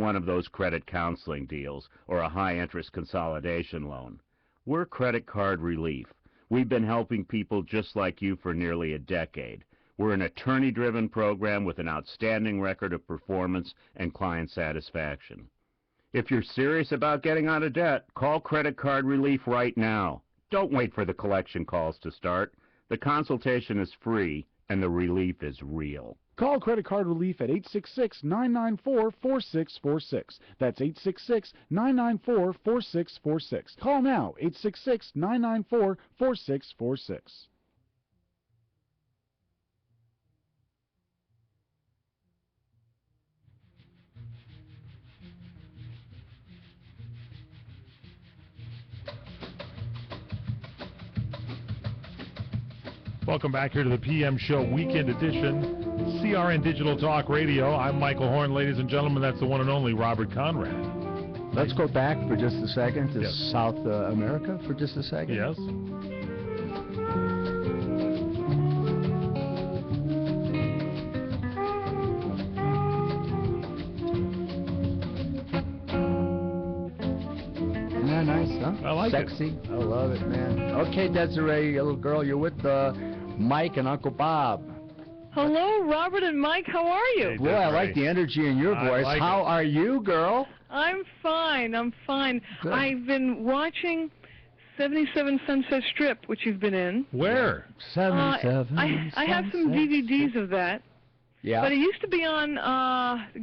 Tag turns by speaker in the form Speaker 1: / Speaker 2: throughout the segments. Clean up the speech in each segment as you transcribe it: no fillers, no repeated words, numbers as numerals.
Speaker 1: one of those credit counseling deals or a high-interest consolidation loan. We're Credit Card Relief. We've been helping people just like you for nearly a decade. We're an attorney-driven program with an outstanding record of performance and client satisfaction. If you're serious about getting out of debt, call Credit Card Relief right now. Don't wait for the collection calls to start. The consultation is free, and the relief is real.
Speaker 2: Call Credit Card Relief at 866-994-4646. That's 866-994-4646. Call now, 866-994-4646.
Speaker 3: Welcome back here to the PM Show Weekend Edition, CRN Digital Talk Radio. I'm Michael Horn, ladies and gentlemen. That's the one and only Robrt Conrad.
Speaker 4: Let's go back for just a second to
Speaker 3: Yes.
Speaker 4: South America for just a second.
Speaker 3: Yes.
Speaker 4: Isn't that nice, huh?
Speaker 3: I like it.
Speaker 4: Sexy. I love it, man. Okay, Desiree, little girl, you're with Mike and Uncle Bob.
Speaker 5: Hello, Robert and Mike. How are you?
Speaker 3: Hey,
Speaker 4: Boy, I like the energy in your
Speaker 3: I
Speaker 4: voice.
Speaker 3: like
Speaker 4: How
Speaker 3: it.
Speaker 4: are you, girl?
Speaker 5: I'm fine. I'm fine.
Speaker 4: Good.
Speaker 5: I've been watching 77 Sunset Strip, which you've been in.
Speaker 3: Where?
Speaker 4: 77.
Speaker 5: I have some DVDs of that.
Speaker 4: Yeah.
Speaker 5: But it used to be on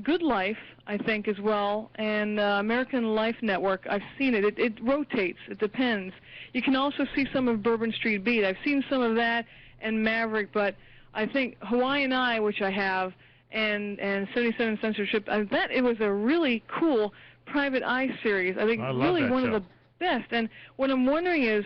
Speaker 5: Good Life, I think, as well, and American Life Network. I've seen it. It rotates. It depends. You can also see some of Bourbon Street Beat. I've seen some of that and Maverick, but I think Hawaiian Eye, which I have, and 77 Censorship, that it was a really cool Private Eye series. I think
Speaker 3: I love
Speaker 5: really
Speaker 3: that
Speaker 5: one
Speaker 3: show.
Speaker 5: of the best. And what I'm wondering is,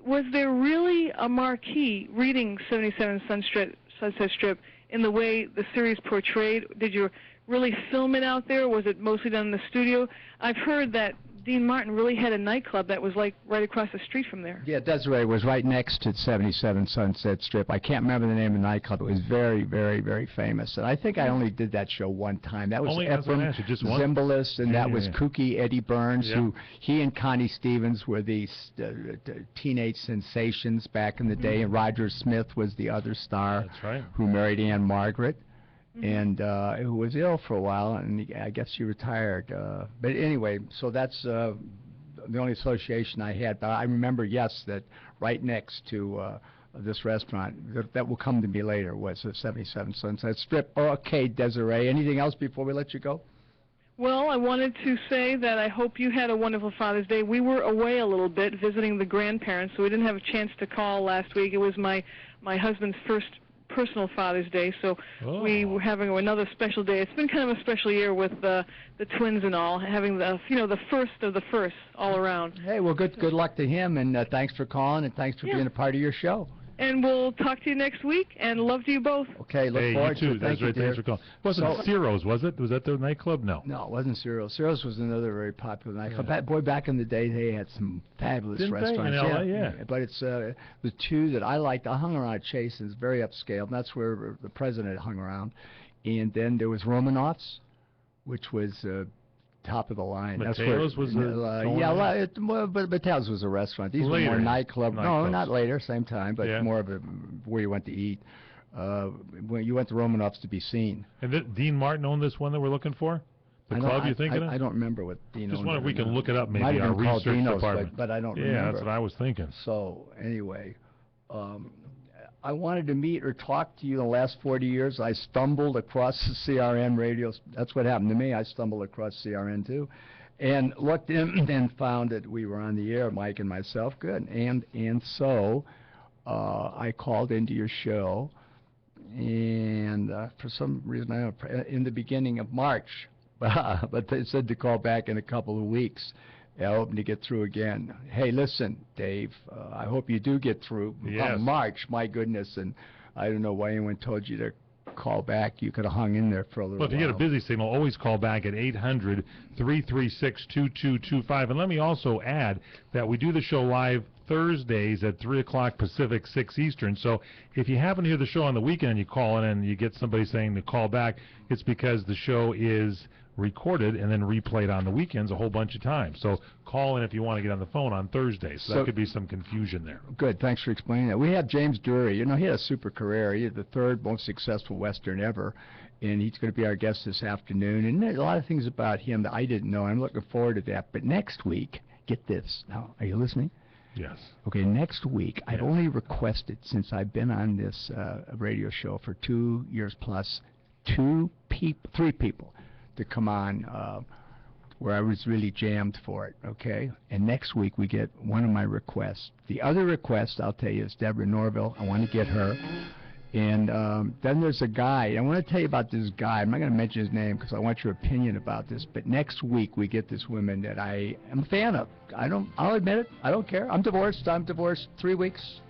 Speaker 5: was there really a marquee reading 77 Sunset Strip in the way the series portrayed? Did you really film it out there? Was it mostly done in the studio? I've heard that Dean Martin really had a nightclub that was like right across the street from there.
Speaker 4: Yeah, Desiree was right next to 77 Sunset Strip. I can't remember the name of the nightclub. It was very, very, very famous. And I think I only did that show one time. That was
Speaker 3: Only, that's what I
Speaker 4: Ephraim
Speaker 3: asked you, just one?
Speaker 4: Zimbalist, and
Speaker 3: Yeah,
Speaker 4: that
Speaker 3: yeah,
Speaker 4: was
Speaker 3: yeah.
Speaker 4: kooky Eddie Burns,
Speaker 3: Yeah.
Speaker 4: who he and Connie Stevens were the teenage sensations back in the day, and Roger Smith was the other star
Speaker 3: That's right.
Speaker 4: who married Ann Margaret. And who was ill for a while, and I guess she retired. But anyway, so that's the only association I had. But I remember, yes, that right next to this restaurant, that will come to me later, was the 77 Sunset Strip. Okay, Desiree, anything else before we let you go?
Speaker 5: Well, I wanted to say that I hope you had a wonderful Father's Day. We were away a little bit visiting the grandparents, so we didn't have a chance to call last week. It was my husband's first personal Father's Day, so we were having another special day. It's been kind of a special year with the twins and all, having the the first of the first all around.
Speaker 4: Hey, well, good luck to him, and thanks for calling, and thanks for being a part of your show.
Speaker 5: And we'll talk to you next week, and love to you both.
Speaker 4: Okay, look
Speaker 3: Hey,
Speaker 4: forward
Speaker 3: you too.
Speaker 4: to it. Thank you,
Speaker 3: Desiree, thanks
Speaker 4: dear.
Speaker 3: for calling. Wasn't
Speaker 4: So-
Speaker 3: Ciro's, was it? Was that the nightclub? No.
Speaker 4: No, it wasn't Cyril's. Cyril's was another very popular nightclub. Back in the day, they had some fabulous
Speaker 3: Didn't they?
Speaker 4: restaurants.
Speaker 3: In LA, yeah.
Speaker 4: But it's the two that I liked. I hung around at Chase, and it's very upscale, and that's where the president hung around. And then there was Romanoff's, which was top of the line.
Speaker 3: Mateo's was
Speaker 4: but Mateo's was a restaurant. These
Speaker 3: Later.
Speaker 4: were more nightclub. No,
Speaker 3: Nightclubs.
Speaker 4: not later, same time, but
Speaker 3: Yeah.
Speaker 4: more of a where you went to eat. When you went to Romanoff's to be seen.
Speaker 3: And Dean Martin owned this one that we're looking for? The club you're thinking of?
Speaker 4: I don't remember what Dino.
Speaker 3: Just wonder if we can look it up, maybe,
Speaker 4: Might have
Speaker 3: our
Speaker 4: been called
Speaker 3: research
Speaker 4: Dino's,
Speaker 3: department.
Speaker 4: but I don't
Speaker 3: Yeah,
Speaker 4: remember.
Speaker 3: that's what I was thinking.
Speaker 4: So anyway, I wanted to meet or talk to you in the last 40 years. I stumbled across the CRN radio. That's what happened to me. I stumbled across CRN too, and looked in and found that we were on the air, Mike and myself. Good, and so I called into your show, and for some reason I don't know, in the beginning of March, but they said to call back in a couple of weeks. I hope to get through again. Hey, listen, Dave, I hope you do get through.
Speaker 3: Yes.
Speaker 4: March, my goodness, and I don't know why anyone told you to call back. You could have hung in there for a little
Speaker 3: Well, if you
Speaker 4: while.
Speaker 3: get a busy signal, always call back at 800-336-2225. And let me also add that we do the show live Thursdays at 3 o'clock Pacific, 6 Eastern. So if you happen to hear the show on the weekend and you call in and you get somebody saying to call back, it's because the show is recorded and then replayed on the weekends a whole bunch of times. So call in if you want to get on the phone on Thursdays. So that could be some confusion there.
Speaker 4: Good, thanks for explaining that. We have James Dury. You know, he had a super career. He had the third most successful Western ever, and he's going to be our guest this afternoon. And there's a lot of things about him that I didn't know. I'm looking forward to that. But next week, get this. Now, are you listening?
Speaker 3: Yes.
Speaker 4: Okay, next week, I've only requested, since I've been on this radio show for 2 years plus, three people to come on where I was really jammed for it, okay? And next week we get one of my requests. The other request, I'll tell you, is Deborah Norville. I want to get her. And then there's a guy. I want to tell you about this guy. I'm not going to mention his name because I want your opinion about this. But next week we get this woman that I am a fan of. I'll admit it. I don't care. I'm divorced 3 weeks,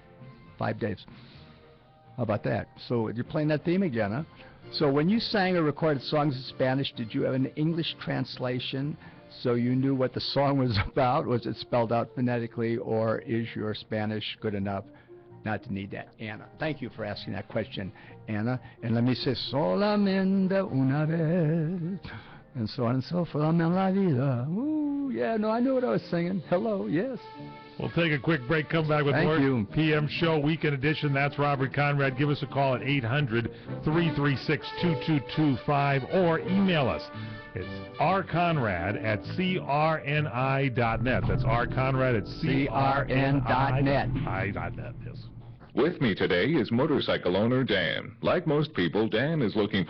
Speaker 4: 5 days. How about that? So you're playing that theme again, huh? So when you sang or recorded songs in Spanish, did you have an English translation so you knew what the song was about? Was it spelled out phonetically, or is your Spanish good enough not to need that? Anna, thank you for asking that question, Anna. And let me say, solamente una vez, and so on and so forth, en la vida. Ooh, yeah, no, I knew what I was singing. Hello, yes.
Speaker 3: We'll take a quick break, come back with more PM Show Weekend Edition. That's Robrt Conrad. Give us a call at 800-336-2225 or email us. It's rconrad@crni.net. That's rconrad@crni.net. Yes.
Speaker 6: With me today is motorcycle owner Dan. Like most people, Dan is looking for